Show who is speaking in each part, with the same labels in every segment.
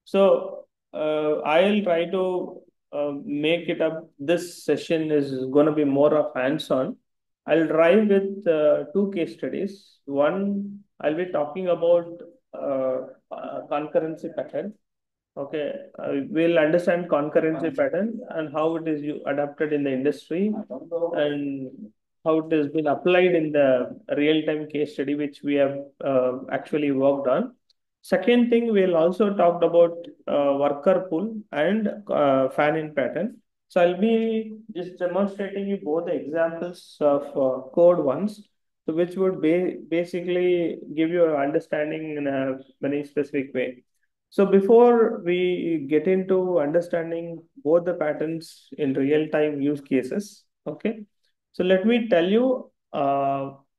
Speaker 1: So I'll try to make it up. This session is going to be more of hands-on. I'll drive with two case studies. One, I'll be talking about concurrency pattern. Okay, we'll understand concurrency pattern and how it is adapted in the industry and how it has been applied in the real-time case study which we have actually worked on. Second thing, we'll also talk about worker pull and fan-in pattern. So I'll be just demonstrating you both the examples of code ones, so which would basically give you an understanding in a very specific way. So before we get into understanding both the patterns in real-time use cases, okay. So let me tell you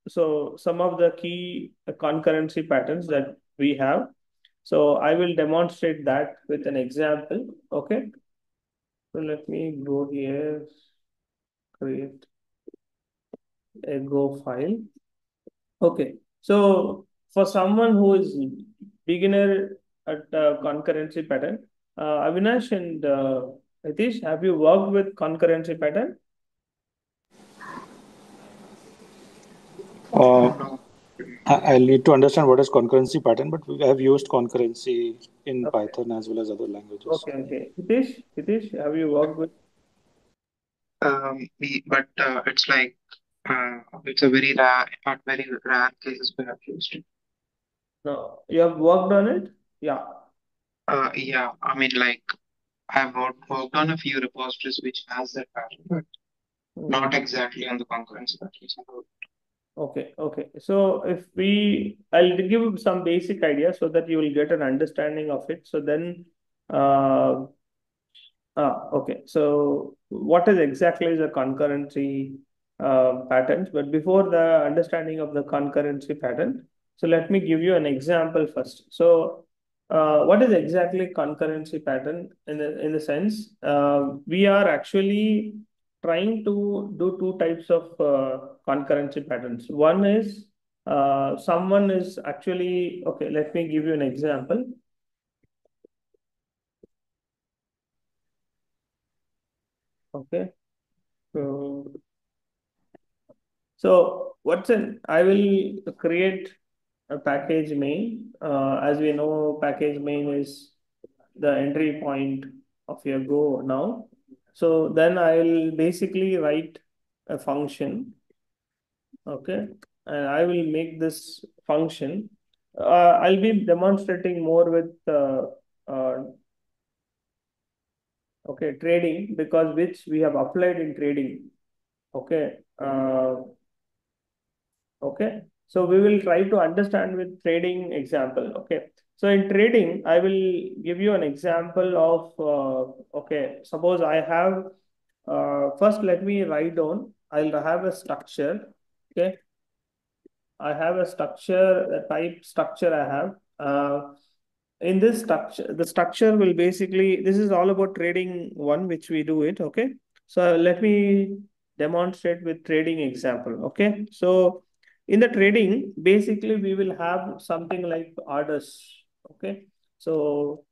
Speaker 1: so some of the key concurrency patterns that we have. So I will demonstrate that with an example. Okay. So let me go here, create a Go file. Okay. So for someone who is beginner at concurrency pattern, Avinash and Hitesh, have you worked with concurrency pattern?
Speaker 2: Uh, I'll need to understand what is concurrency pattern, but we have used concurrency in
Speaker 1: Okay.
Speaker 2: Python as well as other languages.
Speaker 1: Okay. Okay. Hitesh, have you worked with?
Speaker 3: But it's like it's a very rare, not very rare cases we have used it.
Speaker 1: No, you have worked on it? Yeah.
Speaker 3: Yeah, I mean like I've worked on a few repositories which has that pattern, but
Speaker 1: Hmm.
Speaker 3: not exactly on the concurrency patterns.
Speaker 1: Okay. Okay. So if I'll give you some basic idea so that you will get an understanding of it. So then, uh, okay. So what is exactly the concurrency patterns? But before the understanding of the concurrency pattern, so let me give you an example first. So what is exactly concurrency pattern in the sense we are actually trying to do two types of concurrency patterns. One is someone is actually okay. Let me give you an example. Okay. So what's in? I will create a package main. As we know, package main is the entry point of your Go now. So then I'll basically write a function. Okay, and I will make this function. I'll be demonstrating more with uh, okay trading because which we have applied in trading. Okay. Okay. So we will try to understand with trading example. Okay. So in trading, I will give you an example of, okay, suppose I have, first let me write down, I'll have a structure. Okay. I have a structure, the type structure I have. In this structure, the structure will basically, this is all about trading one, which we do it. Okay. So let me demonstrate with trading example. Okay. So in the trading, basically we will have something like orders. Okay. So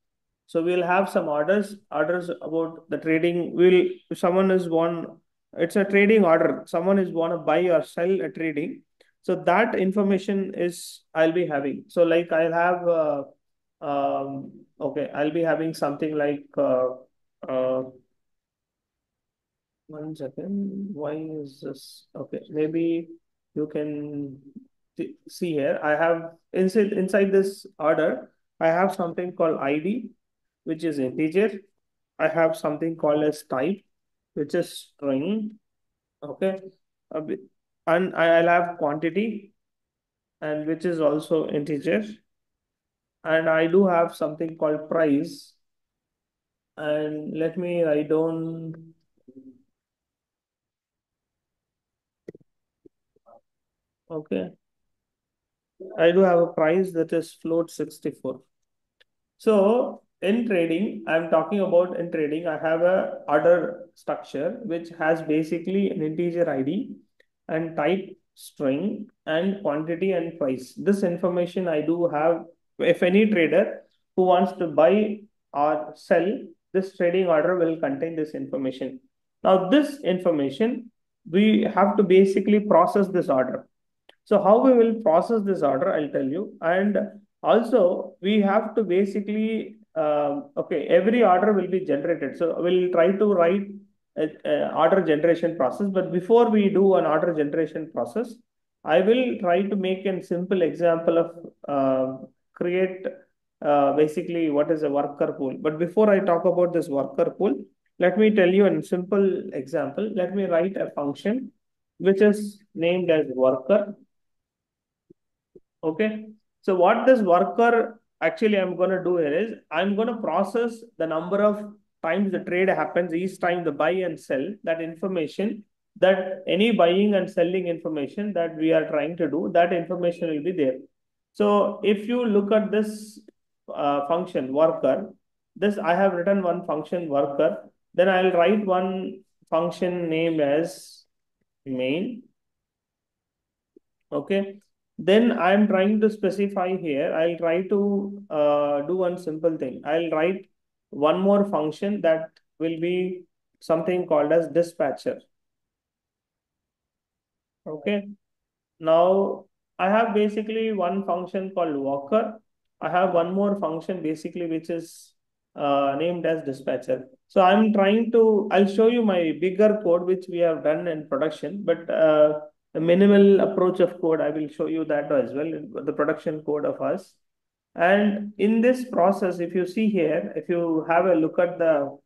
Speaker 1: we'll have some orders about the trading. Will if someone is one, it's a trading order. Someone is want to buy or sell a trading. So that information is I'll be having. So like I'll have okay, I'll be having something like uh, 1 second. Why is this? Okay, maybe you can see here. I have inside this order, I have something called ID, which is integer. I have something called as type, which is string. Okay, A bit- and I'll have quantity, and which is also integer. And I do have something called price. And let me write down. Okay, I do have a price that is float 64. So in trading, I'm talking about in trading, I have a order structure which has basically an integer ID and type string and quantity and price. This information I do have if any trader who wants to buy or cell, this trading order will contain this information. Now, this information, we have to basically process this order. So how we will process this order, I'll tell you. And also we have to basically, okay, every order will be generated. So we'll try to write a order generation process. But before we do an order generation process, I will try to make a simple example of create basically what is a worker pool. But before I talk about this worker pool, let me tell you a simple example. Let me write a function which is named as worker. Okay. So what this worker actually I'm going to do here is I'm going to process the number of times the trade happens, each time the buy and sell, that information, that any buying and selling information that we are trying to do, that information will be there. So if you look at this function worker, this I have written one function worker, then I'll write one function name as main. Okay. Then I'm trying to specify here, I'll try to do one simple thing. I'll write one more function that will be something called as dispatcher. Okay. Now I have basically one function called worker. I have one more function basically which is named as dispatcher. So I'm trying to, I'll show you my bigger code which we have done in production, but the minimal approach of code, I will show you that as well, the production code of us. And in this process, if you see here, if you have a look at the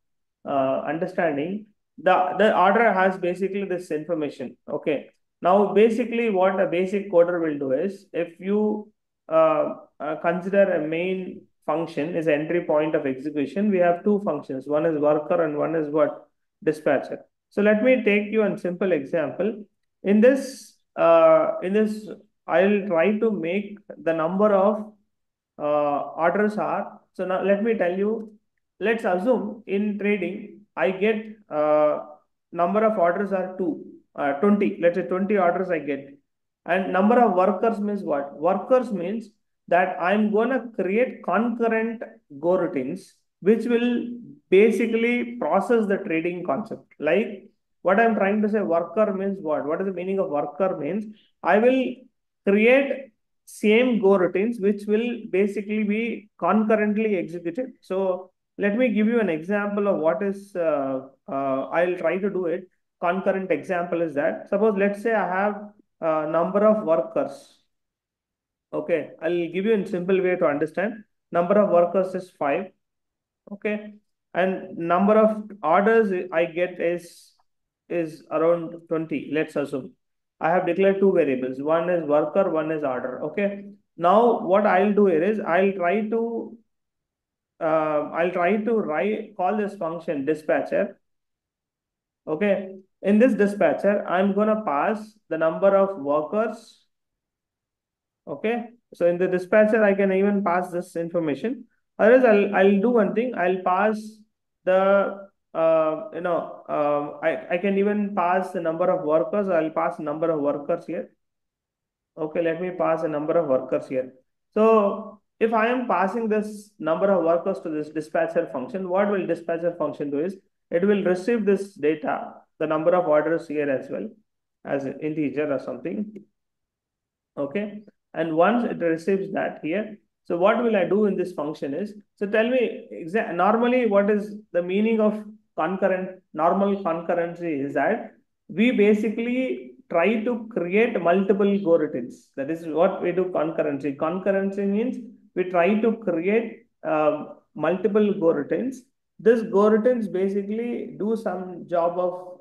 Speaker 1: understanding, the order has basically this information. Okay. Now, basically, what a basic coder will do is, if you consider a main function is entry point of execution, we have two functions. One is worker and one is what? Dispatcher. So let me take you a simple example. In this, I'll try to make the number of orders are. So now let me tell you, let's assume in trading, I get number of orders are 20. Let's say 20 orders I get. And number of workers means what? Workers means that I'm going to create concurrent Goroutines, which will basically process the trading concept. Like what I'm trying to say, worker means what? What is the meaning of worker means? I will create same Goroutines, which will basically be concurrently executed. So let me give you an example of what is, I'll try to do it. Concurrent example is that, suppose let's say I have a number of workers. Okay, I'll give you a simple way to understand. Number of workers is 5. Okay, and number of orders I get is around 20. Let's assume I have declared two variables. One is worker, one is order. Okay. Now what I'll do here is I'll try to call this function dispatcher. Okay. In this dispatcher, I'm gonna pass the number of workers. Okay. So in the dispatcher, I can even pass this information. Otherwise, I'll do one thing. I'll pass the I can even pass the number of workers. I'll pass number of workers here. Okay, let me pass a number of workers here. So if I am passing this number of workers to this dispatcher function, what will dispatcher function do is it will receive this data, the number of orders here as well as an integer or something. Okay. And once it receives that here, so what will I do in this function is, so tell me normally what is the meaning of normal concurrency is that we basically try to create multiple Goroutines. That is what we do concurrency. Concurrency means we try to create multiple Goroutines. This Goroutines basically do some job of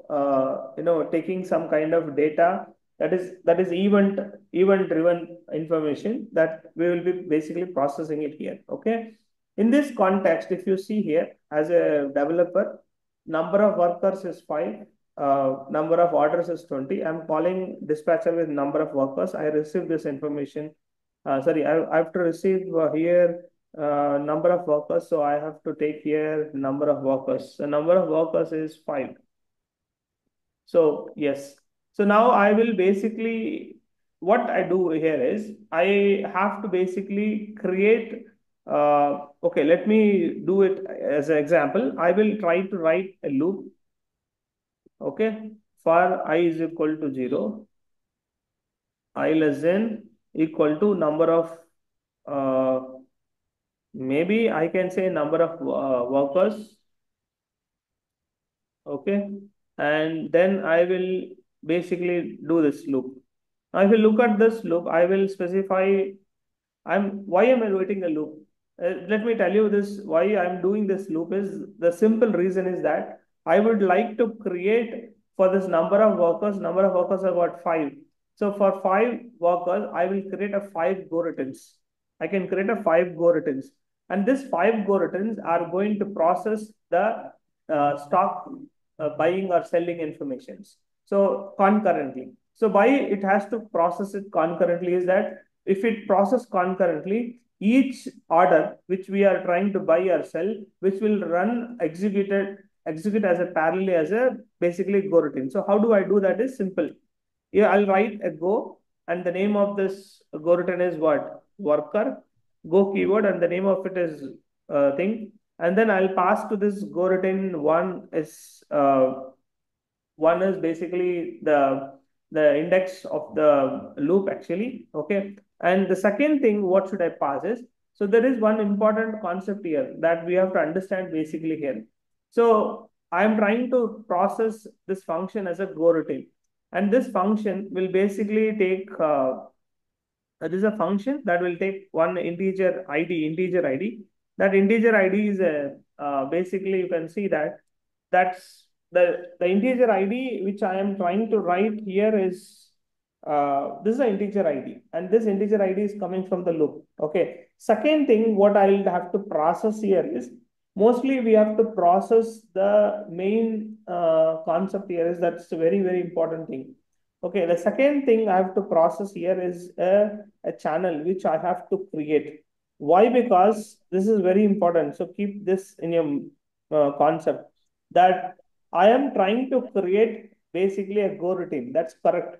Speaker 1: taking some kind of data that is event driven information that we will be basically processing it here. Okay. In this context, if you see here as a developer, number of workers is 5. Number of orders is 20. I'm calling dispatcher with number of workers. I receive this information. Sorry, I have to receive here number of workers. So I have to take here number of workers. The number of workers is 5. So yes. So now I will basically, what I do here is I have to basically create Okay, let me do it as an example. I will try to write a loop. Okay, for I is equal to 0, I less than equal to number of maybe I can say number of workers. Okay, and then I will basically do this loop. Now, if you look at this loop, I will specify why am I writing a loop? Let me tell you this why I'm doing this loop is the simple reason is that I would like to create for this number of workers are about 5. So for 5 workers, I will create a 5 Goroutines. I can create a 5 Goroutines. And this 5 Goroutines are going to process the stock buying or selling informations. So concurrently. So why it has to process it concurrently is that if it process concurrently, each order which we are trying to buy or sell, which will run execute as a parallel as a basically go routine. So how do I do that is simple. Yeah, I'll write a go and the name of this go routine is what? Worker, go keyword and the name of it is thing. And then I'll pass to this go routine one is basically the index of the loop actually. Okay. And the second thing, what should I pass is, so there is one important concept here that we have to understand basically here. So I'm trying to process this function as a go routine. And this function will basically take, this is a function that will take one integer ID. That integer ID is a, basically you can see that that's the integer ID which I am trying to write here is this is an integer ID and this integer ID is coming from the loop. Okay. Second thing, what I'll have to process here is mostly we have to process the main concept here is that's a very important thing. Okay. The second thing I have to process here is a channel which I have to create. Why? Because this is very important. So keep this in your concept that I am trying to create basically a go routine. That's correct.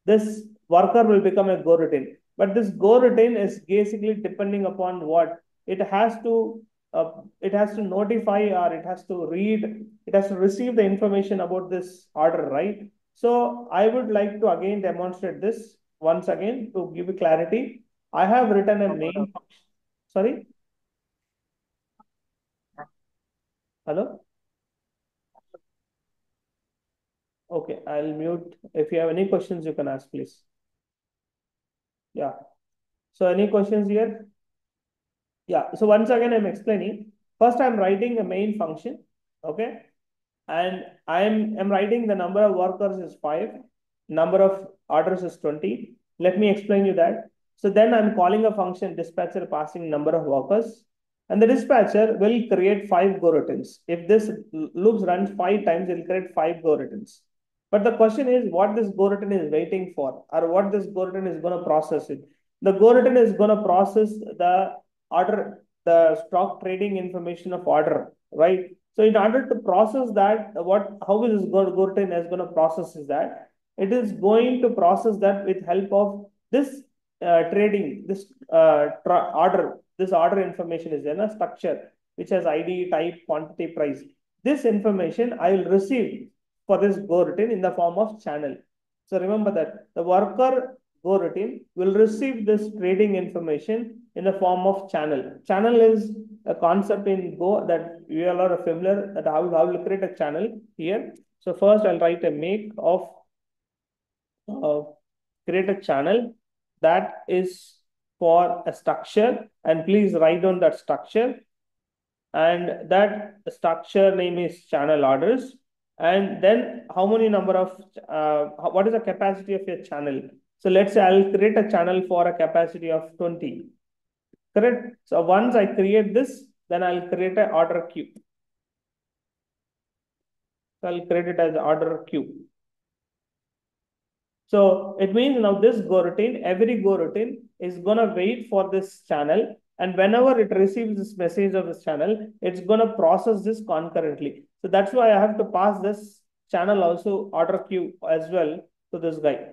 Speaker 1: This worker will become a go routine. But this go routine is basically depending upon what it has to notify or it has to read, it has to receive the information about this order, right? So I would like to again demonstrate this once again to give you clarity. I have written a main function. Sorry? Hello? Okay, I'll mute. If you have any questions, you can ask, please. Yeah. So any questions here? Yeah. So once again, I'm explaining. First, I'm writing a main function. Okay. And I'm writing the number of workers is 5. Number of orders is 20. Let me explain you that. So then I'm calling a function dispatcher passing number of workers. And the dispatcher will create 5 Goroutines. If this loops runs 5 times, it will create 5 Goroutines. But the question is what this Goroutine is waiting for or what this Goroutine is going to process it. The Goroutine is going to process the order, the stock trading information of order, right? So in order to process that, how is this Goroutine is going to process is that it is going to process that with help of this trading, this order. This order information is in a structure which has ID, type, quantity, price. This information I will receive for this go routine in the form of channel. So remember that the worker go routine will receive this trading information in the form of channel. Channel is a concept in Go that we all are familiar that how will create a channel here. So first I'll write a make of create a channel that is for a structure and please write down that structure and that structure name is channel orders. And then how many number of, what is the capacity of your channel? So let's say I'll create a channel for a capacity of 20. Correct? So once I create this, then I'll create an order queue. So I'll create it as order queue. So it means now this go routine, every go routine is going to wait for this channel. And whenever it receives this message of this channel, it's going to process this concurrently. So that's why I have to pass this channel also order queue as well to this guy,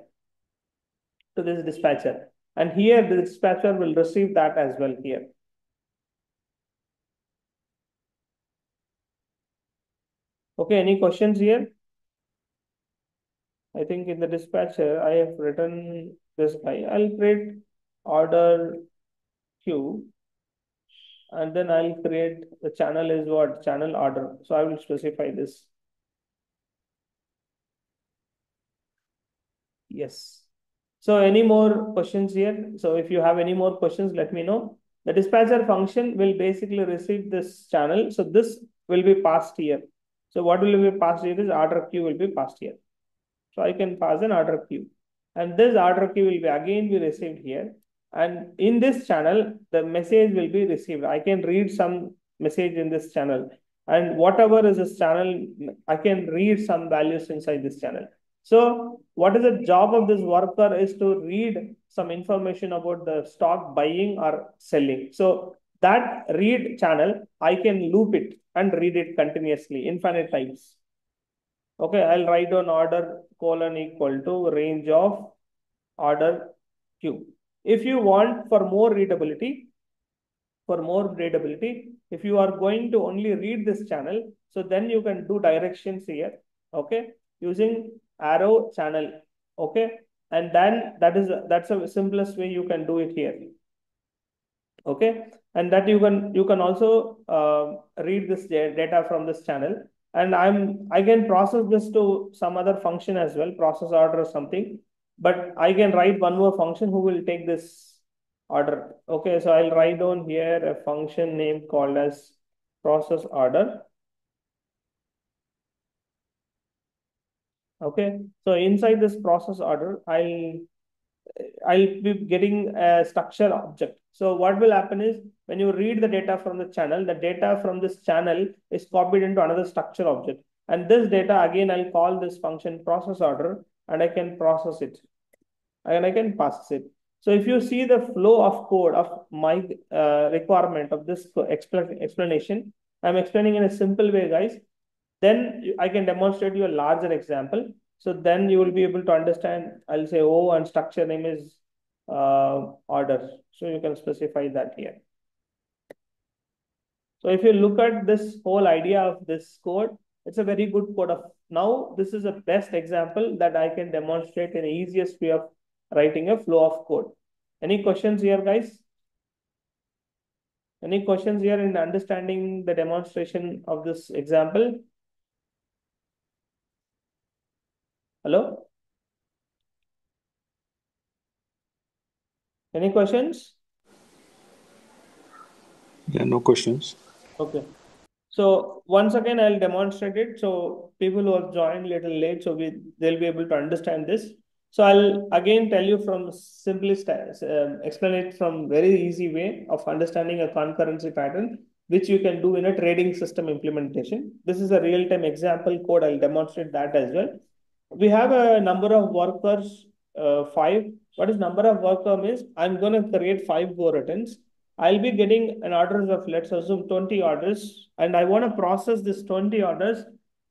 Speaker 1: to this dispatcher. And here the dispatcher will receive that as well here. Okay, any questions here? I think in the dispatcher, I have written this guy. I'll create order queue, and then I'll create the channel is what? Channel order. So I will specify this. Yes. So any more questions here? So if you have any more questions, let me know. The dispatcher function will basically receive this channel. So this will be passed here. So what will be passed here is order queue will be passed here. So I can pass an order queue. And this order queue will be again be received here. And in this channel, the message will be received. I can read some message in this channel. And whatever is this channel, I can read some values inside this channel. So what is the job of this worker is to read some information about the stock buying or selling. So that read channel, I can loop it and read it continuously, infinite times. Okay, I'll write on order colon equal to range of order queue. If you want for more readability, if you are going to only read this channel, so then you can do directions here, okay, using arrow channel, okay, and then that's the simplest way you can do it here, okay, and that you can also read this data from this channel, and I can process this to some other function as well, process order or something, but I can write one more function who will take this order. Okay, so I'll write down here a function name called as process order. Okay, so inside this process order, I'll be getting a structure object. So what will happen is when you read the data from the data from this channel is copied into another structure object. And this data, again, I'll call this function process order, and I can process it and I can pass it. So if you see the flow of code of my requirement of this explanation, I'm explaining in a simple way, guys. Then I can demonstrate you a larger example. So then you will be able to understand. I'll say, oh, and structure name is order. So you can specify that here. So if you look at this whole idea of this code, it's a very good code of now. This is a best example that I can demonstrate in the easiest way of writing a flow of code. Any questions here, guys? Any questions here in understanding the demonstration of this example? Hello? Any questions?
Speaker 2: Yeah, no questions.
Speaker 1: Okay. So once again, I'll demonstrate it. So people who have joined a little late, so they'll be able to understand this. So I'll again tell you from simplest, explain it from very easy way of understanding a concurrency pattern, which you can do in a trading system implementation. This is a real-time example code. I'll demonstrate that as well. We have a number of workers, 5. What is number of worker means? I'm going to create 5 Goroutines. I'll be getting an orders of, let's assume 20 orders, and I want to process this 20 orders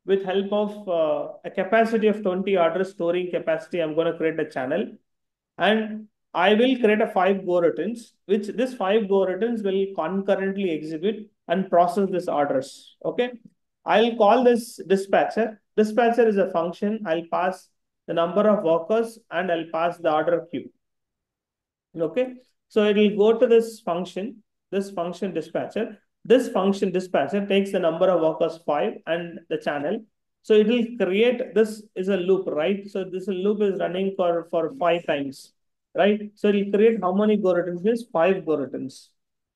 Speaker 1: with help of a capacity of 20 orders storing capacity. I'm going to create a channel, and I will create a 5 Goroutines, which this 5 Goroutines will concurrently execute and process these orders. Okay. I'll call this dispatcher. Dispatcher is a function. I'll pass the number of workers and I'll pass the order queue. Okay. So it will go to this function dispatcher. This function dispatcher takes the number of workers 5 and the channel. So it will create, this is a loop, right? So this loop is running for 5 times, right? So it will create how many Goroutines? Means 5 Goroutines.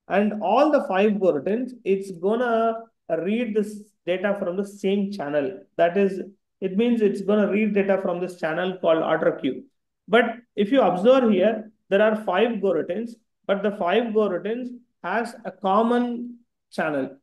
Speaker 1: And all the 5 Goroutines, it's gonna read this data from the same channel. That is, it means it's gonna read data from this channel called order queue. But if you observe here, there are 5 Goroutines, but the 5 Goroutines has a common channel.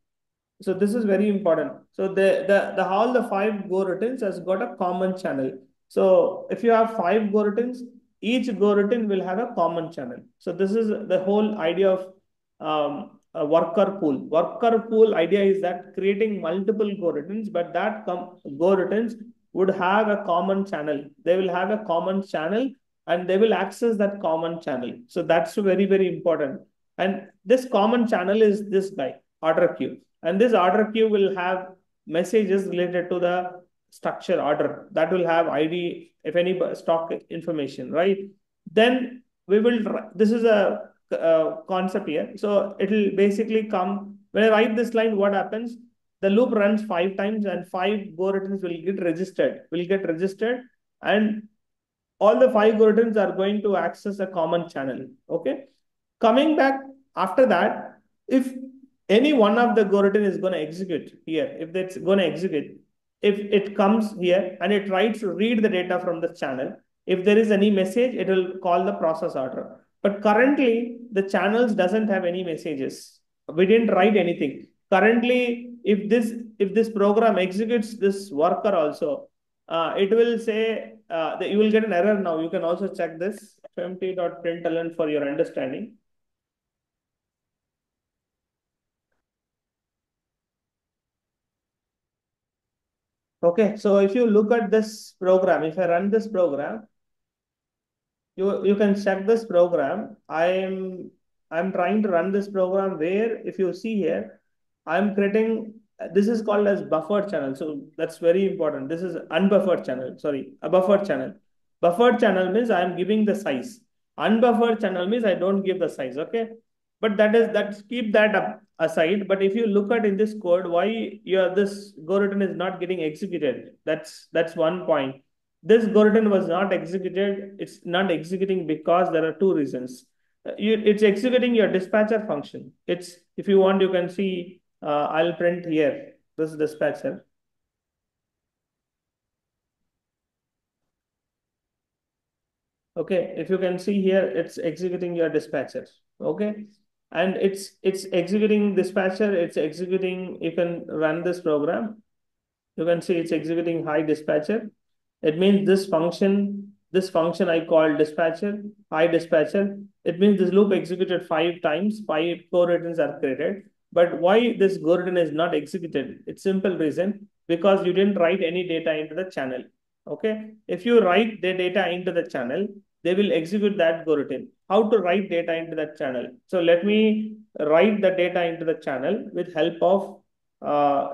Speaker 1: So this is very important. So the all the 5 Goroutines has got a common channel. So if you have 5 Goroutines, each Goroutine will have a common channel. So this is the whole idea of a worker pool. Worker pool idea is that creating multiple Goroutines, but that Goroutines would have a common channel. They will have a common channel and they will access that common channel. So that's very, very important. And this common channel is this guy, order queue. And this order queue will have messages related to the structure order that will have ID, if any stock information, right? Then we will, this is a concept here. So it will basically come, when I write this line, what happens? The loop runs 5 times and 5 Goroutines will get registered, and all the 5 Goroutines are going to access a common channel. Okay. Coming back after that, if any one of the Goroutine is going to execute here, if it's going to execute, if it comes here and it tries to read the data from the channel, if there is any message, it will call the process order. But currently, the channels doesn't have any messages. We didn't write anything. Currently, if this program executes this worker also, it will say that you will get an error now. You can also check this fmt.println for your understanding. Okay, so if you look at this program, if I run this program, you can check this program. I'm trying to run this program where, if you see here, I'm creating, this is called as buffered channel. So that's very important. This is unbuffered channel, sorry, a buffered channel. Buffered channel means I'm giving the size. Unbuffered channel means I don't give the size, okay? But that's keep that up aside. But if you look at in this code, why this Goroutine is not getting executed, that's one point. This Goroutine was not executed. It's not executing because there are two reasons. It's executing your dispatcher function. It's, if you want, you can see, I'll print here, this dispatcher. Okay, if you can see here, it's executing your dispatcher. Okay, and it's executing dispatcher. It's executing. You can run this program. You can see it's executing hi dispatcher. It means this function I call dispatcher, hi dispatcher. It means this loop executed 5 times, 5 Goroutines are created. But why this Goroutine is not executed? It's simple reason, because you didn't write any data into the channel. Okay, if you write the data into the channel, they will execute that Goroutine. How to write data into that channel? So let me write the data into the channel with help of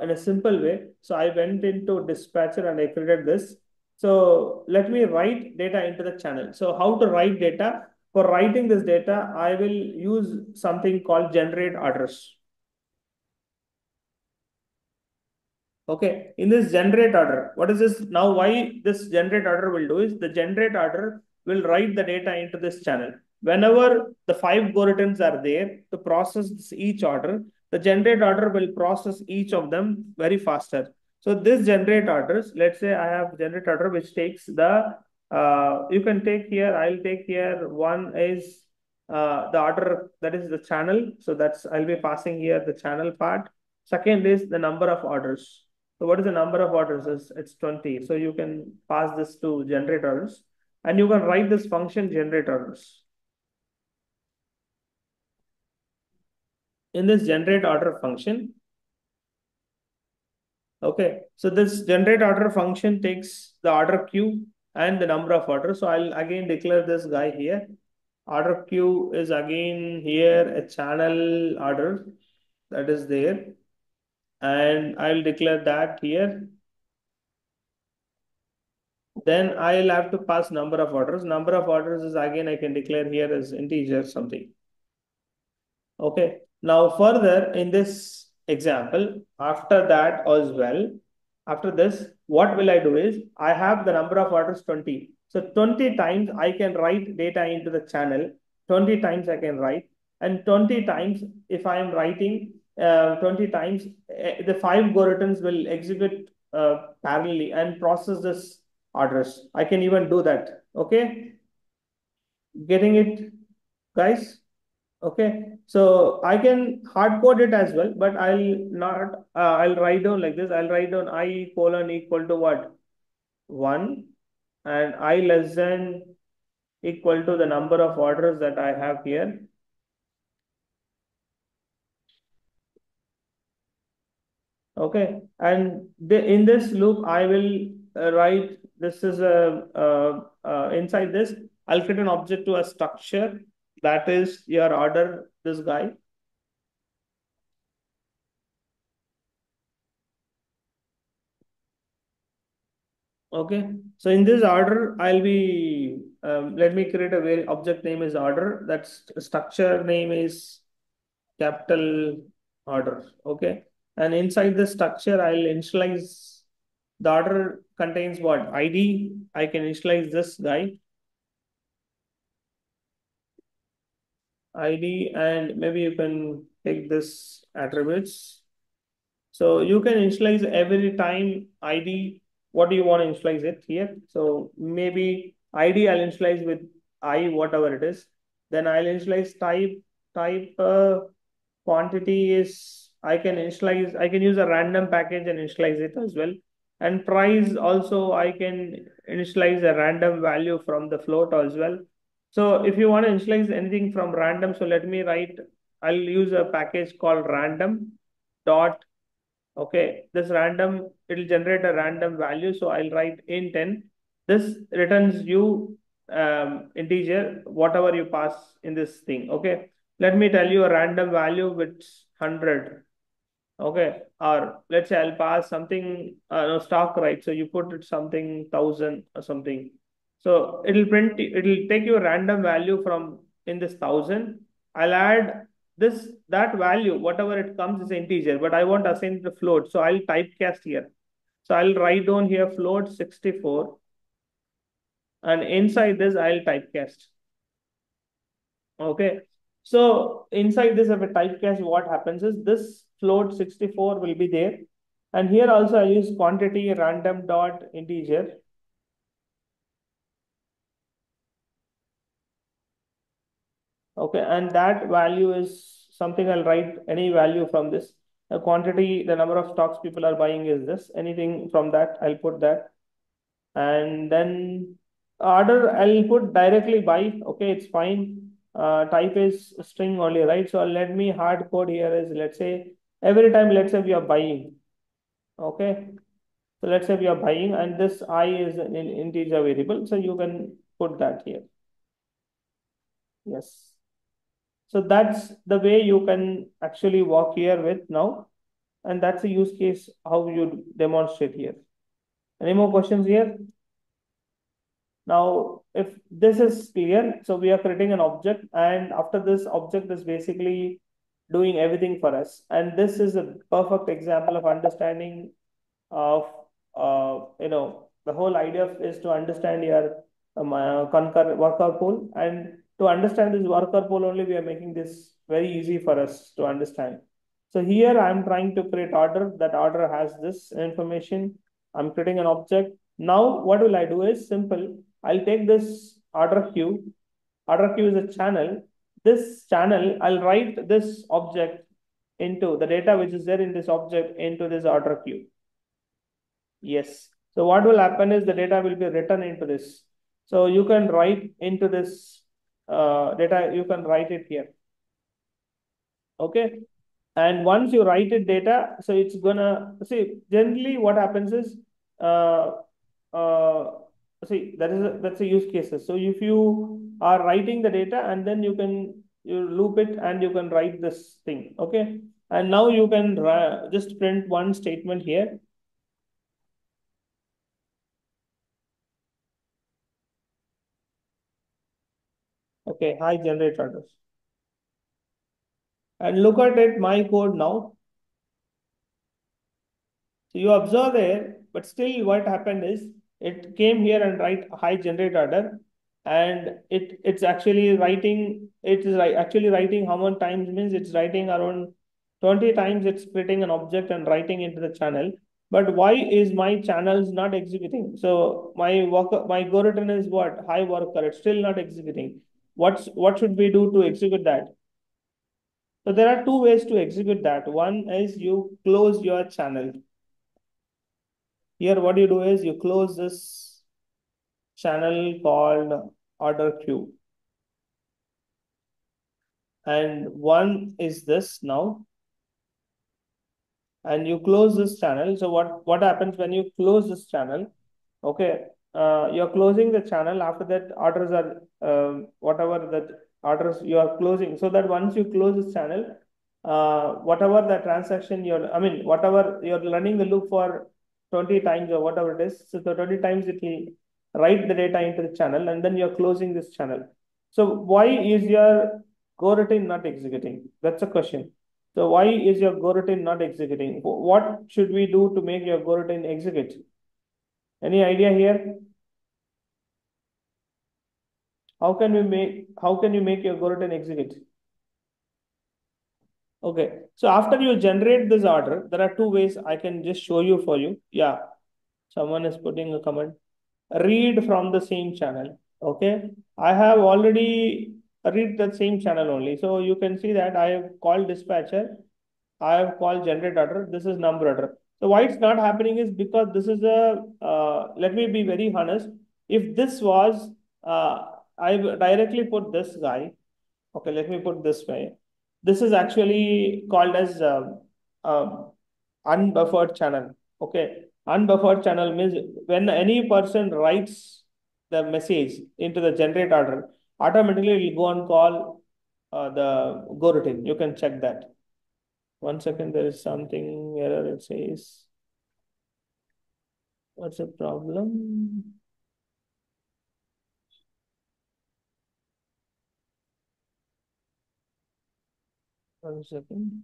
Speaker 1: in a simple way. So I went into dispatcher and I created this. So let me write data into the channel. So how to write data? For writing this data, I will use something called generate orders. Okay, in this generate order, what is this? Now, why this generate order will do is the generate order will write the data into this channel. Whenever the 5 Goroutines are there to process each order, the generate order will process each of them very faster. So this generate orders, let's say I have generate order which takes the, you can take here, I'll take here, one is the order, that is the channel. So that's, I'll be passing here the channel part. Second is the number of orders. So what is the number of orders? It's 20. So you can pass this to generate orders, and you can write this function generate orders. In this generate order function, okay, so this generate order function takes the order queue and the number of orders. So I'll again declare this guy here. Order queue is again here a channel order that is there. And I'll declare that here. Then I'll have to pass number of orders. Number of orders is again, I can declare here as integer something. Okay. Now further in this example, after that as well, after this, what will I do is I have the number of orders 20. So 20 times I can write data into the channel. 20 times I can write, and 20 times if I am writing 20 times, the 5 Goroutines will execute parallelly and process this orders. I can even do that. Okay. Getting it, guys? Okay, so I can hard code it as well, but I'll not, I'll write down like this. I'll write down I colon equal to what? 1, and I less than equal to the number of orders that I have here. Okay, and in this loop, I will write, this is inside this, I'll create an object to a structure that is your order, this guy. Okay, so in this order, I'll be, let me create a very object name is order. That's structure name is capital order. Okay, and inside the structure, I'll initialize the order contains what? ID. I can initialize this guy, ID, and maybe you can take this attributes. So you can initialize every time ID. What do you want to initialize it here? So maybe ID I'll initialize with I, whatever it is. Then I'll initialize type. Type quantity is I can initialize. I can use a random package and initialize it as well. And price also I can initialize a random value from the float as well. So if you want to initialize anything from random, so let me write. I'll use a package called random dot. Okay, this random, it will generate a random value. So I'll write int 10. This returns you integer, whatever you pass in this thing. Okay, let me tell you a random value with 100. Okay, or let's say I'll pass something, no, stock, right? So you put it something 1000 or something. So it'll take you a random value from in this 1000. I'll add that value, whatever it comes is integer, but I want to assign the float. So I'll typecast here. So I'll write down here float 64, and inside this I'll typecast. Okay. So inside this, if a typecast, what happens is this float 64 will be there. And here also I use quantity random dot integer. Okay, and that value is something I'll write any value from this. The quantity, the number of stocks people are buying is this. Anything from that, I'll put that. And then order, I'll put directly by. Okay, it's fine. Type is string only, right? So let me hard code here is, let's say, every time, let's say we are buying. Okay, so let's say we are buying, and this I is an integer variable. So you can put that here. Yes. So that's the way you can actually work here with now. And that's a use case how you demonstrate here. Any more questions here? Now, if this is clear, so we are creating an object, and after this object is basically doing everything for us. And this is a perfect example of understanding of, the whole idea is to understand your concurrent worker pool. And to understand this worker pool only, we are making this very easy for us to understand. So here I'm trying to create order. That order has this information. I'm creating an object. Now what will I do is simple. I'll take this order queue. Order queue is a channel. This channel, I'll write this object into the data which is there in this object into this order queue. Yes. So what will happen is the data will be written into this. So you can write into this data, you can write it here. Okay. And once you write it data, so it's gonna see generally what happens is see that's a use cases. So if you are writing the data and then you loop it and you can write this thing. Okay. And now you can just print one statement here. Okay, hi generate orders. And look at it, my code now. So you observe there, but still what happened is it came here and write hi generate order, and it's actually writing, actually writing how many times means it's writing around 20 times, it's splitting an object and writing into the channel. But why is my channels not executing? So my Goroutine is what? Hi worker, it's still not executing. What should we do to execute that? So there are two ways to execute that. One is you close your channel. Here, what you do is you close this channel called order queue. And one is this now. And you close this channel. So what happens when you close this channel? Okay, you're closing the channel. After that, orders are whatever that orders you are closing. So that once you close this channel, whatever the transaction whatever you're running the loop for 20 times or whatever it is. So the 20 times it will write the data into the channel, and then you're closing this channel. So why is your Goroutine not executing? That's a question. So why is your Goroutine not executing? What should we do to make your Goroutine execute? Any idea here? How can you make your Goroutine execute? Okay, so after you generate this order, there are two ways I can just show you for you. Yeah, someone is putting a comment. Read from the same channel. Okay, I have already read the same channel only. So you can see that I have called dispatcher, I have called generate order. This is number order. So why it's not happening is because this is a, let me be very honest. If this was, I directly put this guy. Okay, let me put this way. This is actually called as unbuffered channel. Okay, unbuffered channel means when any person writes the message into the generate order, automatically it will go and call the Goroutine. You can check that. 1 second, there is something error. It says, what's the problem? One second.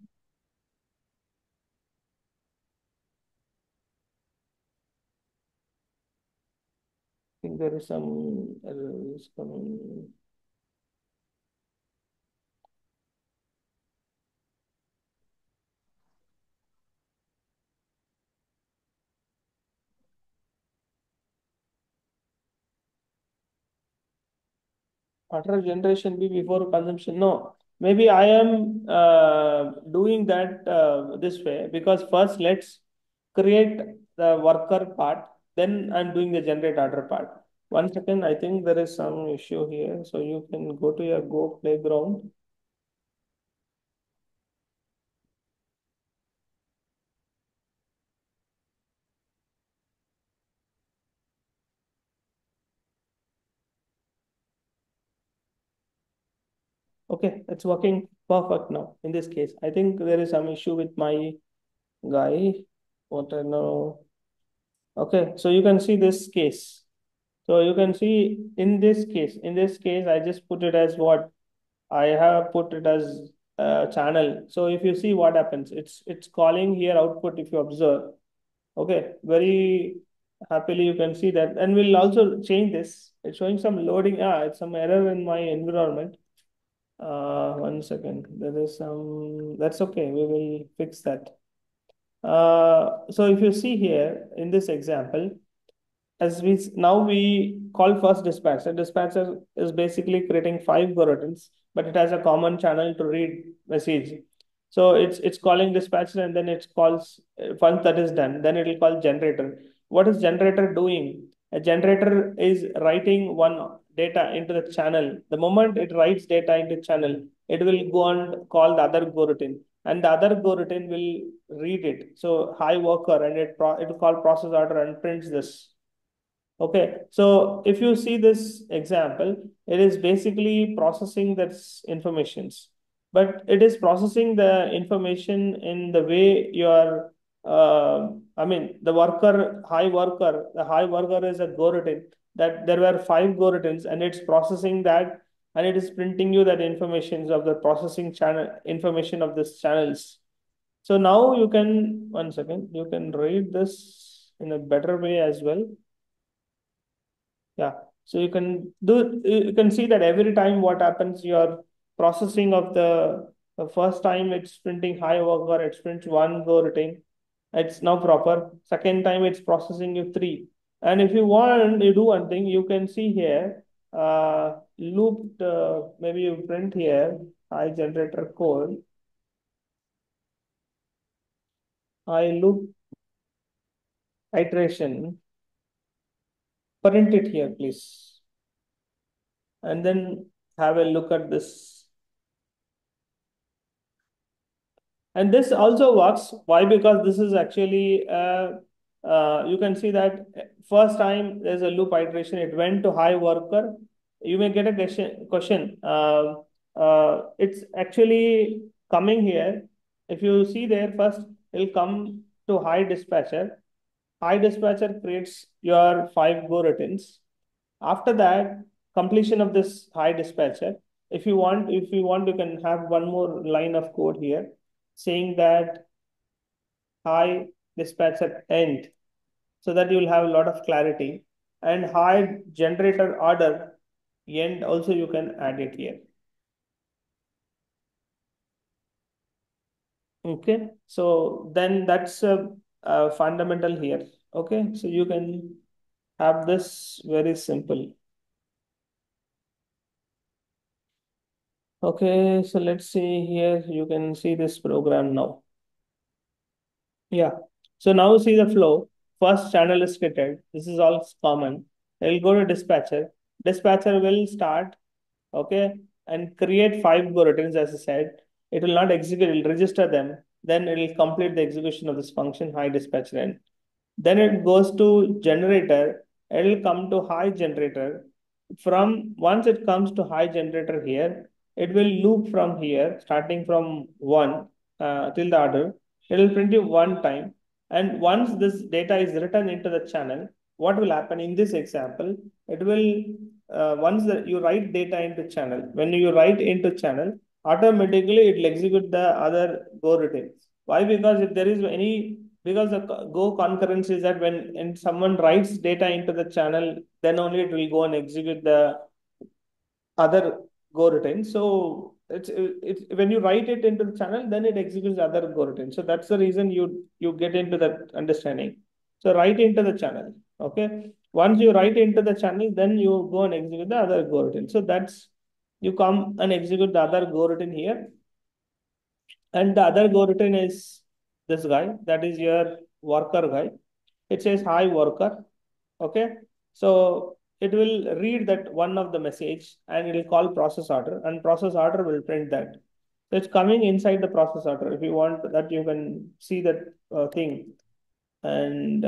Speaker 1: I think there is some errors coming. After generation be before consumption. No, maybe I am doing that this way because first let's create the worker part, then I'm doing the generate order part. 1 second, I think there is some issue here. So you can go to your Go playground. Okay, it's working perfect now. In this case, I think there is some issue with my guy. What I know. Okay, so you can see this case. So you can see in this case, I just put it as what I have put it as a channel. So if you see what happens, it's calling here output if you observe. Okay, very happily you can see that. And we'll also change this. It's showing some loading. It's some error in my environment. 1 second. There is some, that's okay. We will fix that. So if you see here in this example, as we call first dispatcher. Dispatcher is basically creating 5 Goroutines, but it has a common channel to read message. So it's calling dispatcher and then it calls once that is done, then it will call generator. What is generator doing? A generator is writing one data into the channel. The moment it writes data into channel, it will go and call the other Goroutine, and the other Goroutine will read it. So hi worker, and it will call process order and prints this. Okay, so if you see this example, it is basically processing that's informations, but it is processing the information in the way your, I mean, the high worker is a Goroutine that there were 5 Goroutines and it's processing that and it is printing you that information of the processing channel information of this channels. So now you can, 1 second, you can read this in a better way as well. Yeah. So you can see that every time what happens, your processing of the first time it's printing high worker, it prints 1 Goroutine. It's now proper. Second time it's processing you 3. And if you want, you do one thing, you can see here, looped, maybe you print here, high generator code. I loop iteration, print it here, please. And then have a look at this. And this also works. Why? Because this is actually, you can see that first time there's a loop iteration, it went to high worker. You may get a question. It's actually coming here. If you see there first, it'll come to high dispatcher. Hi dispatcher creates your 5 Goroutines. After that, completion of this hi dispatcher, if you want, you can have one more line of code here saying that hi dispatcher end, so that you will have a lot of clarity. And hi generator order end also you can add it here. Okay, so then that's a fundamental here. Okay, so you can have this very simple. Okay, so let's see here. You can see this program now. Yeah. So now see the flow. First channel is created. This is all common. I'll go to dispatcher. Dispatcher will start, okay, and create 5 Goroutines as I said. It will not execute, it will register them. Then it will complete the execution of this function, hi dispatcher end. Then it goes to generator. It will come to hi generator. From once it comes to hi generator here, it will loop from here, starting from 1 till the order. It will print you one time. And once this data is written into the channel, what will happen in this example? It will, once you write data into channel, when you write into channel, automatically it will execute the other Go routines. Why? Because if there is any, because the Go concurrency is that when someone writes data into the channel, then only it will go and execute the other Go routine. So it's when you write it into the channel, then it executes other Go routine. So that's the reason you get into that understanding. So write into the channel. Okay. Once you write into the channel, then you go and execute the other Go routine. So that's you come and execute the other Go routine here. And the other Go routine is this guy, that is your worker guy. It says hi worker. Okay. So it will read that one of the message and it will call process order, and process order will print that. So it's coming inside the process order. If you want that, you can see that thing. And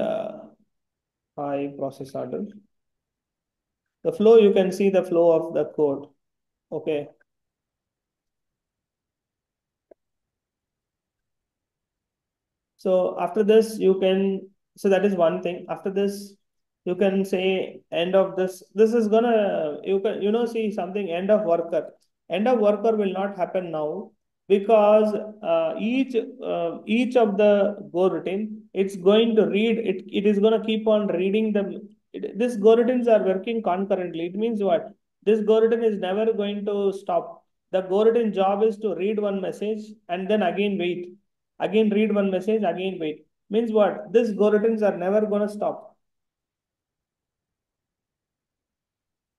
Speaker 1: hi process order. The flow, you can see the flow of the code. Okay. So after this, you can, so that is one thing. After this, you can say end of this. This is gonna, you can, see something end of worker. End of worker will not happen now because each of the Go routine, it's going to read, it is going to keep on reading them. These Go routines are working concurrently. It means what? This Go routine is never going to stop. The Go routine job is to read one message and then again wait. Again read one message, again wait. Means what? These Goroutines are never going to stop.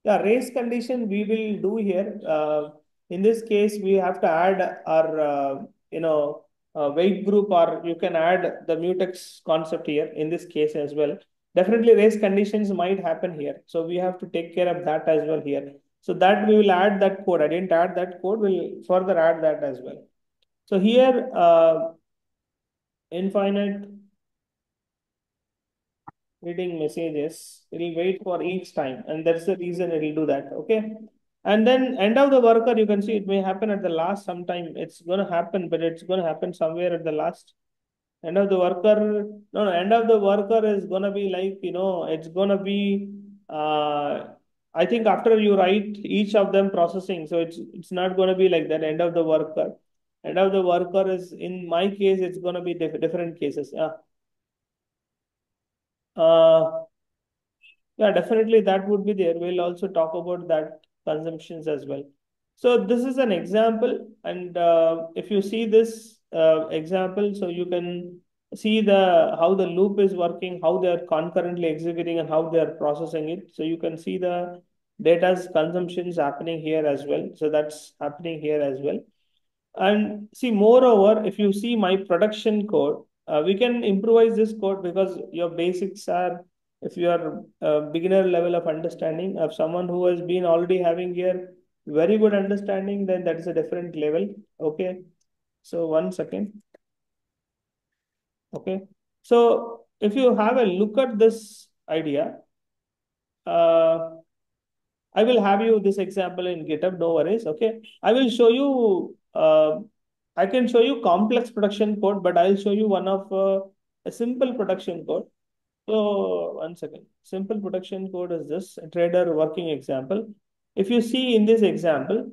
Speaker 1: Yeah, race condition we will do here. In this case, we have to add our, weight group, or you can add the mutex concept here in this case as well. Definitely race conditions might happen here. So we have to take care of that as well here. So that we will add that code. I didn't add that code. We'll further add that as well. So here, infinite reading messages, it will wait for each time, and that's the reason it will do that. Okay. And then end of the worker, you can see it may happen at the last sometime. It's going to happen, but it's going to happen somewhere at the last. End of the worker, no, end of the worker is going to be like, it's going to be, I think after you write each of them processing. So it's not going to be like that. End of the worker. End of the worker is, in my case, it's going to be different cases. Uh, Yeah, definitely that would be there. We'll also talk about that consumptions as well. So this is an example, and if you see this example, so you can see how the loop is working, how they are concurrently executing, and how they are processing it. So you can see the data's consumptions happening here as well. So that's happening here as well. And see, moreover, if you see my production code, we can improvise this code because your basics are, if you are a beginner level of understanding of someone who has been already having here very good understanding, then that is a different level. Okay. So 1 second. Okay. So if you have a look at this idea, uh, I will have you this example in GitHub, no worries. Okay. I will show you, I can show you complex production code, but I'll show you one of a simple production code. So one second. Simple production code is this trader working example. If you see in this example,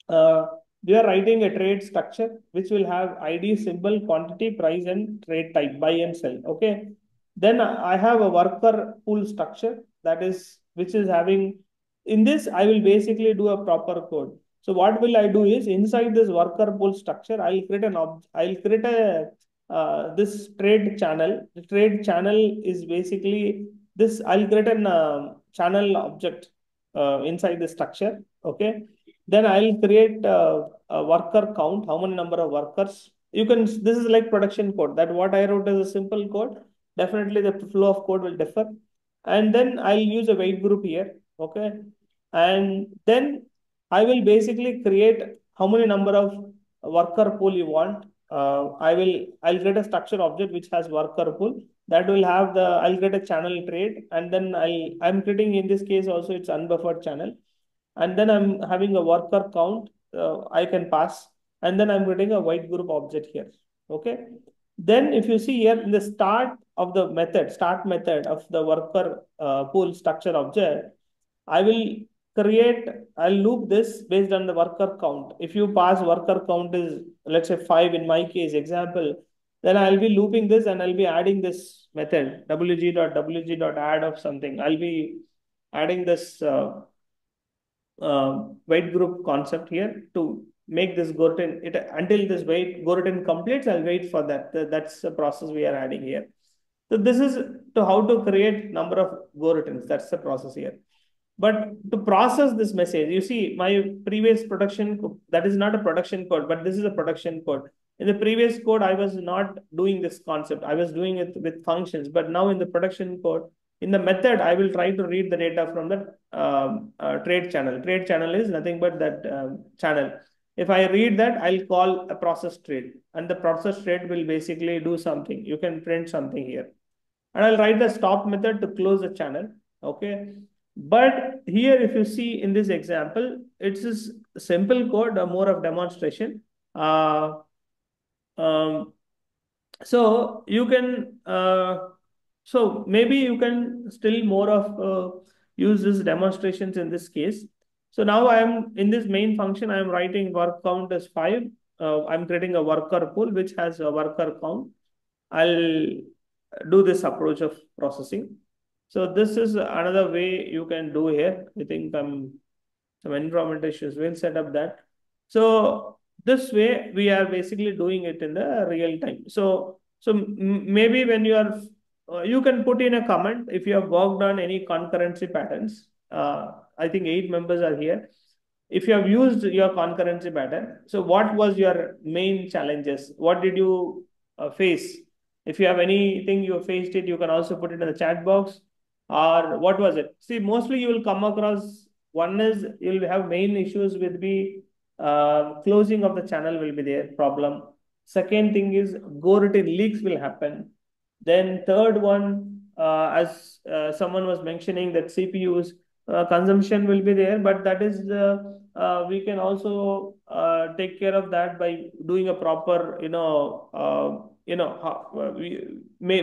Speaker 1: uh, we are writing a trade structure which will have ID, symbol, quantity, price, and trade type, buy and sell. Okay. Then I have a worker pool structure that is which is having in this I will basically do a proper code. So what will I do is inside this worker pool structure I'll create a this trade channel. The trade channel is basically this. I'll create an channel object inside the structure. Okay, then I'll create a worker count, how many number of workers. You can, this is like production code. That what I wrote is a simple code. Definitely the flow of code will differ. And then I'll use a wait group here. Okay. And then I will basically create how many number of worker pool you want. I'll create a structure object which has worker pool that will have I'll create a channel trade, and then I'm creating in this case also it's unbuffered channel, and then I'm having a worker count I can pass, and then I'm getting a white group object here. Okay. Then if you see here in the start method of the worker pool structure object, I will I'll loop this based on the worker count. If you pass worker count is, let's say 5 in my case example, then I'll be looping this and I'll be adding this method wg.add of something. I'll be adding this wait group concept here to make this Goroutine until this Goroutine completes. I'll wait for that. That's the process we are adding here. So this is to how to create number of Goroutines. That's the process here. But to process this message, you see my previous production, that is not a production code, but this is a production code. In the previous code, I was not doing this concept. I was doing it with functions. But now in the production code, in the method, I will try to read the data from the trade channel. Trade channel is nothing but that channel. If I read that, I'll call a process trade. And the process trade will basically do something. You can print something here. And I'll write the stop method to close the channel. Okay. But here, if you see in this example, it's a simple code, more of demonstration. Um, so you can, so maybe you can still more of use these demonstrations in this case. So now I am in this main function, I am writing work count as 5. I'm creating a worker pool which has a worker count. I'll do this approach of processing. So this is another way you can do here. I think some environment issues will set up that. So this way we are basically doing it in the real time. So maybe when you are you can put in a comment if you have worked on any concurrency patterns. I think 8 members are here. If you have used your concurrency pattern, so what was your main challenges? What did you face? If you have anything you faced it, you can also put it in the chat box. Or what was it? See, mostly you will come across, one is you'll have main issues with the closing of the channel will be there problem. Second thing is Goroutine leaks will happen. Then third one, as someone was mentioning that CPUs consumption will be there, but that is we can also take care of that by doing a proper,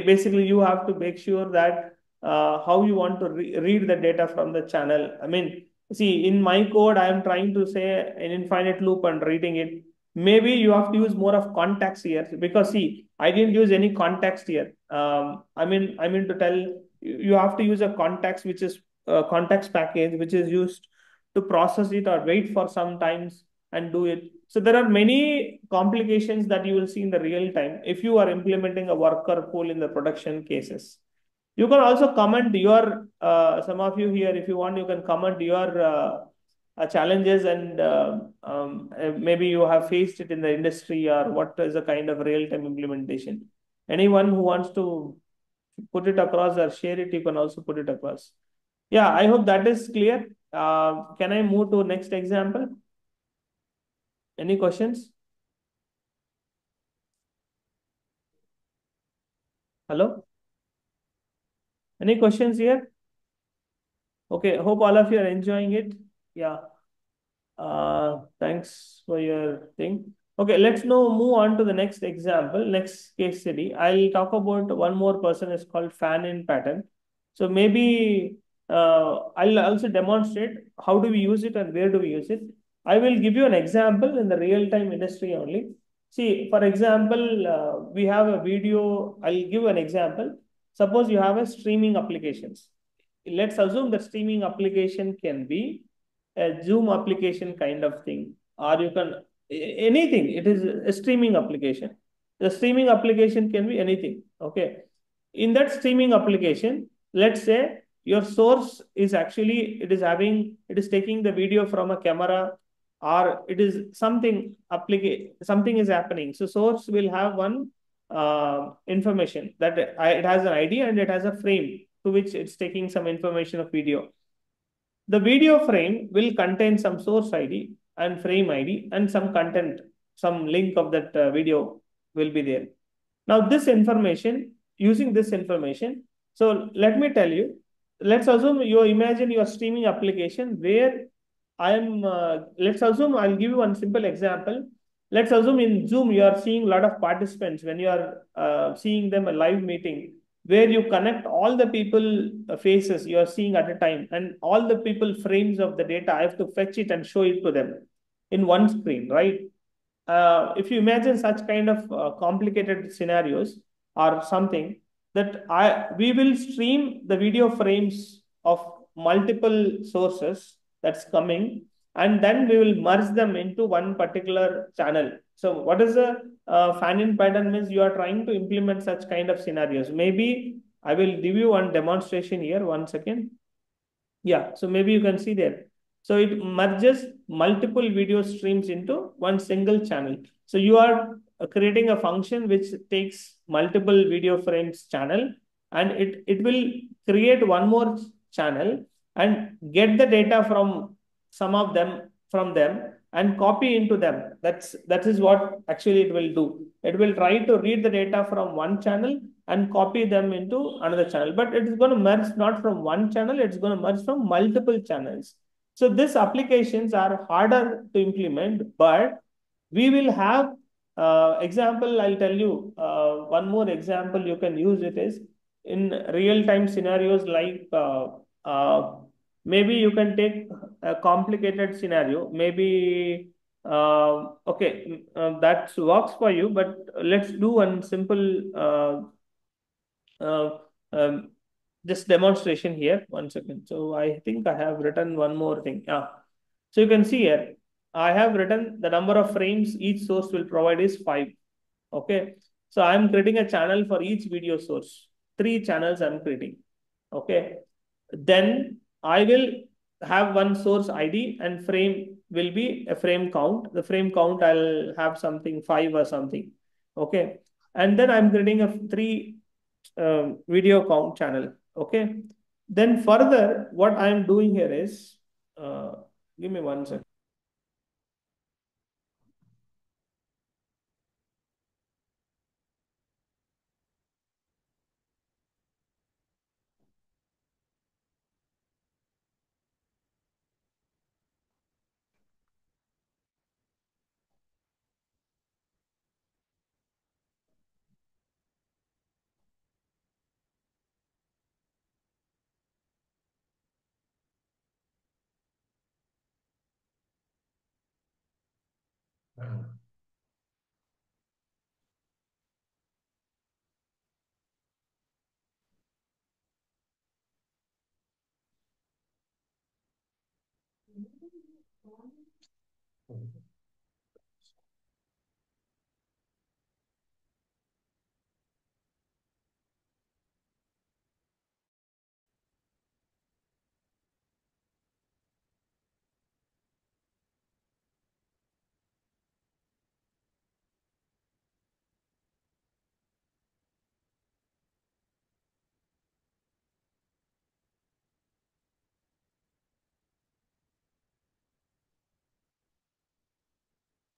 Speaker 1: basically you have to make sure that how you want to read the data from the channel. I mean, see, in my code, I am trying to say an infinite loop and reading it. Maybe you have to use more of context here because see, I didn't use any context here. I mean to tell you have to use a context which is a context package which is used to process it or wait for some times and do it. So there are many complications that you will see in the real time if you are implementing a worker pool in the production cases. You can also comment your, some of you here, if you want, you can comment your challenges and maybe you have faced it in the industry or what is the kind of real-time implementation. Anyone who wants to put it across or share it, you can also put it across. Yeah, I hope that is clear. Can I move to next example? Any questions? Hello? Any questions here? Okay, hope all of you are enjoying it. Yeah. Thanks for your thing. Okay, let's now move on to the next example, next case study. I'll talk about one more person is called fan-in pattern. So maybe I'll also demonstrate how do we use it and where do we use it. I will give you an example in the real-time industry only. See, for example, we have a video. I'll give an example. Suppose you have a streaming applications. Let's assume the streaming application can be a Zoom application kind of thing, or you can anything. It is a streaming application. The streaming application can be anything. Okay. In that streaming application, let's say your source is actually it is taking the video from a camera, or it is something is happening. So source will have one information that it has an ID and it has a frame to which it's taking some information of video. The video frame will contain some source ID and frame ID and some content, some link of that video will be there. Now, using this information, so let me tell you, let's assume you imagine your streaming application where let's assume I'll give you one simple example. Let's assume in Zoom, you are seeing a lot of participants when you are seeing them a live meeting where you connect all the people faces you are seeing at a time and all the people frames of the data. I have to fetch it and show it to them in one screen, right? If you imagine such kind of complicated scenarios or something that we will stream the video frames of multiple sources that's coming, and then we will merge them into one particular channel. So what is the fan-in pattern means? You are trying to implement such kind of scenarios. Maybe I will give you one demonstration here. One second. Yeah, so maybe you can see there. So it merges multiple video streams into one single channel. So you are creating a function which takes multiple video frames channel, and it will create one more channel and get the data from some of them from them and copy into them. That is what actually it will do. It will try to read the data from one channel and copy them into another channel. But it is going to merge not from one channel, it's going to merge from multiple channels. So these applications are harder to implement, but we will have example. I'll tell you one more example you can use it is in real-time scenarios like maybe you can take a complicated scenario. Maybe okay, that works for you, but let's do one simple uh, um, just demonstration here. One second. So I think I have written one more thing. Yeah. So you can see here, I have written the number of frames each source will provide is 5. Okay. So I'm creating a channel for each video source. 3 channels I'm creating. Okay. Then I will have one source ID and frame will be a frame count. The frame count, I'll have something 5 or something. Okay. And then I'm creating a 3 video count channel. Okay. Then further, what I'm doing here is, give me one second.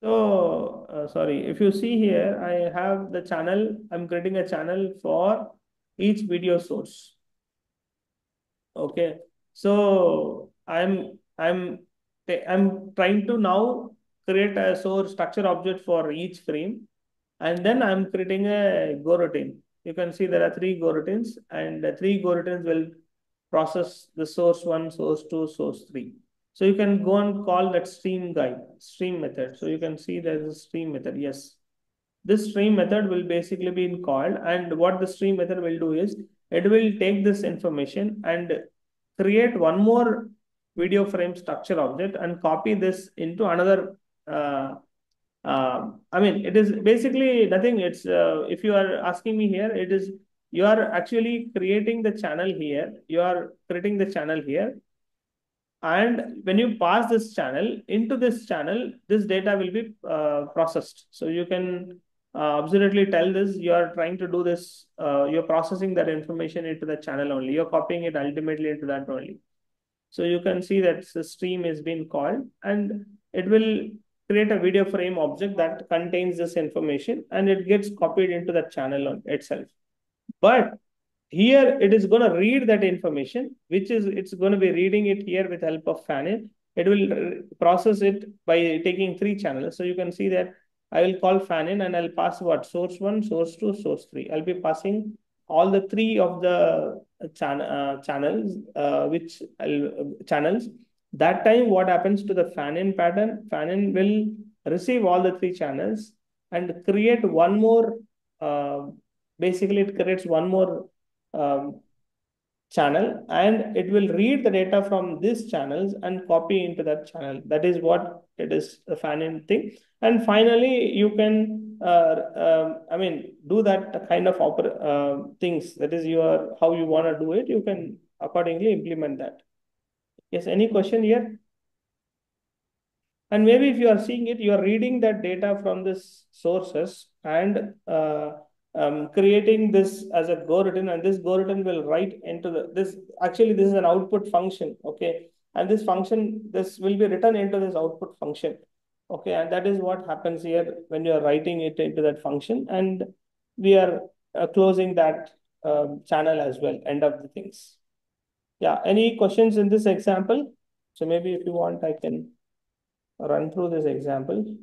Speaker 1: So, sorry, if you see here, I have the channel, I'm creating a channel for each video source. Okay. So I'm trying to now create a source structure object for each frame. And then I'm creating a Goroutine. You can see there are 3 Goroutines, and the 3 Goroutines will process the source 1, source 2, source 3. So you can go and call that stream method. So you can see there's a stream method. Yes. This stream method will basically be called, and what the stream method will do is it will take this information and create one more video frame structure object and copy this into another. I mean, it is basically nothing. It's if you are asking me here, it is you are actually creating the channel here. You are creating the channel here, and when you pass this channel into this channel, this data will be processed. So you can absolutely tell this you are trying to do this, you're processing that information into the channel only, you're copying it ultimately into that only. So you can see that the stream is being called, and it will create a video frame object that contains this information, and it gets copied into the channel itself. But here it is going to read that information, which is it's going to be reading it here with help of fanin. It will process it by taking 3 channels. So you can see that I will call fanin and I'll pass what? Source 1, source 2, source 3. I'll be passing all the 3 of the channels, channels. That time, what happens to the fanin pattern? Fanin will receive all the 3 channels and create one more. Basically, it creates one more channel, and it will read the data from these channels and copy into that channel. That is what it is, the fan-in thing. And finally, you can, I mean, do that kind of things. That is how you want to do it. You can accordingly implement that. Yes, any question here? And maybe if you are seeing it, you are reading that data from this sources and creating this as a Goroutine, and this Goroutine will write into this. Actually, this is an output function, okay? And this function, this will be written into this output function, okay? And that is what happens here when you are writing it into that function, and we are closing that channel as well, end of the things. Yeah, any questions in this example? So maybe if you want, I can run through this example.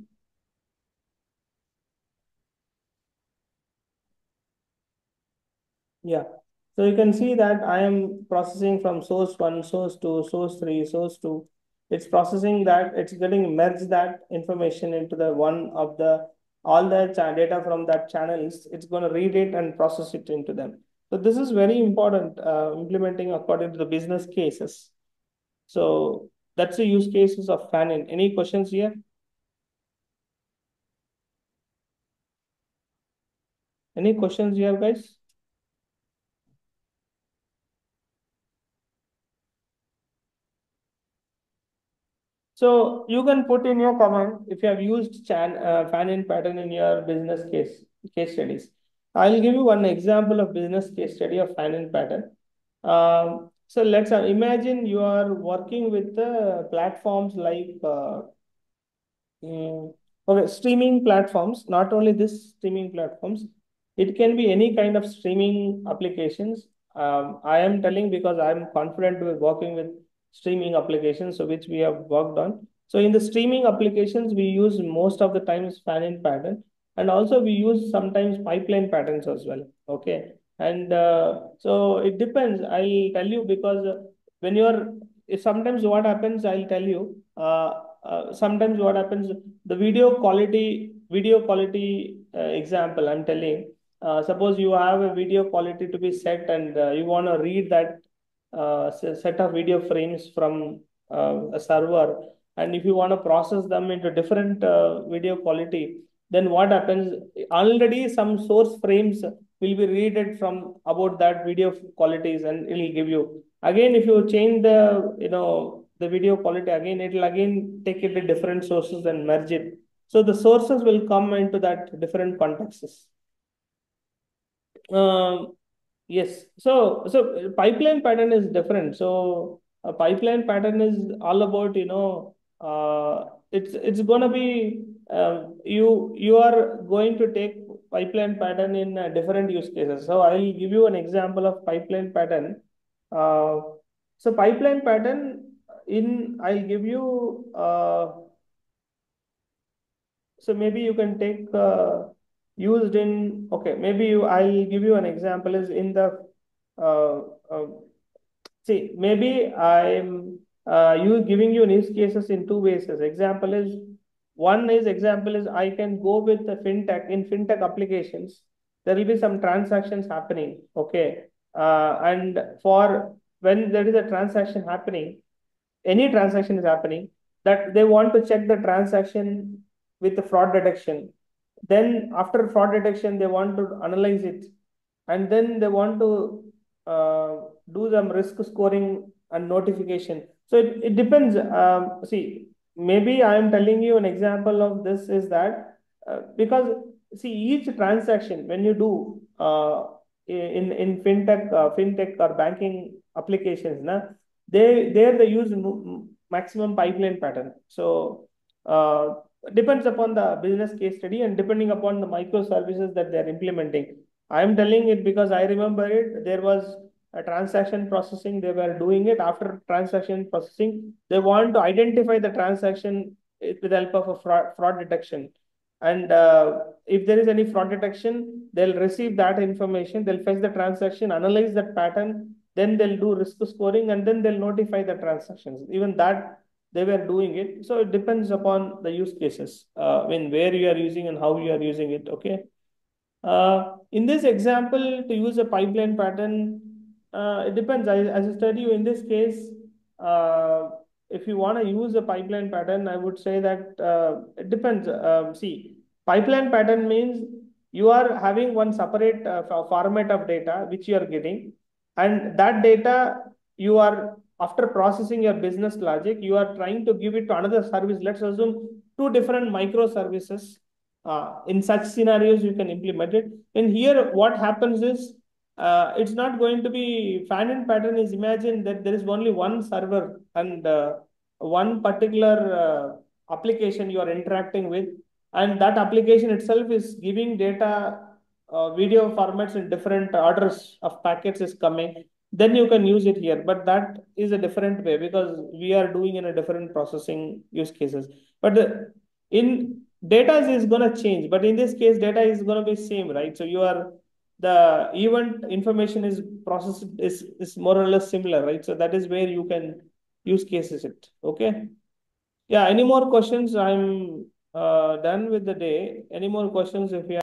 Speaker 1: Yeah. So you can see that I am processing from source 1, source 2, source 3, source 2. It's processing that, it's getting merged that information into the one of the, all the data from that channels. It's going to read it and process it into them. So this is very important, implementing according to the business cases. So that's the use cases of fan-in. Any questions here? Any questions here, guys? So you can put in your comment if you have used fan-in pattern in your business case studies. I'll give you one example of business case study of fan-in pattern. So let's imagine you are working with platforms like okay, streaming platforms. Not only this streaming platforms, it can be any kind of streaming applications. I am telling because I'm confident with working with streaming applications, so which we have worked on. So in the streaming applications, we use most of the times fan-in pattern, and also we use sometimes pipeline patterns as well. Okay, and so it depends. I'll tell you because when you're sometimes what happens, I'll tell you. Sometimes what happens, the video quality example I'm telling. Suppose you have a video quality to be set, and you want to read that set of video frames from a server, and if you want to process them into different video quality, then what happens, already some source frames will be read from about that video qualities, and it will give you again. If you change the video quality again, it will again take it to different sources and merge it. So the sources will come into that different contexts. Yes. So pipeline pattern is different. So a pipeline pattern is all about, it's gonna be you are going to take pipeline pattern in different use cases. So I'll give you an example of pipeline pattern. So pipeline pattern I'll give you So maybe you can take used in, okay, I'll give you an example is in the, uh, uh, see, maybe I'm giving you use cases in two ways. Example is I can go with the fintech applications. There will be some transactions happening. Okay. And for when there is a transaction happening, any transaction is happening, that they want to check the transaction with the fraud detection. Then after fraud detection, they want to analyze it, and then they want to do some risk scoring and notification. So it depends. See, maybe I am telling you an example of this is that because see, each transaction when you do in fintech or banking applications, na, they use maximum pipeline pattern. So depends upon the business case study and depending upon the microservices that they're implementing. I'm telling it because I remember it. There was a transaction processing. They were doing it after transaction processing. They want to identify the transaction with the help of a fraud detection. And if there is any fraud detection, they'll receive that information. They'll fetch the transaction, analyze that pattern, then they'll do risk scoring, and then they'll notify the transactions. Even that they were doing it. So it depends upon the use cases, where you are using and how you are using it. Okay. In this example, to use a pipeline pattern, it depends. As I said you, in this case, if you want to use a pipeline pattern, I would say that it depends. See, pipeline pattern means you are having one separate format of data which you are getting, and that data you are, after processing your business logic, you are trying to give it to another service. Let's assume two different microservices. In such scenarios, you can implement it. And here, what happens is, it's not going to be fan-in pattern. Is imagine that there is only one server and one particular application you are interacting with, and that application itself is giving data, video formats in different orders of packets is coming. Then you can use it here, but that is a different way because we are doing in a different processing use cases. But in data is going to change, but in this case, data is going to be same, right? So the event information is processed is more or less similar, right? So that is where you can use cases it. Okay. Yeah. Any more questions? I'm done with the day. Any more questions if you have?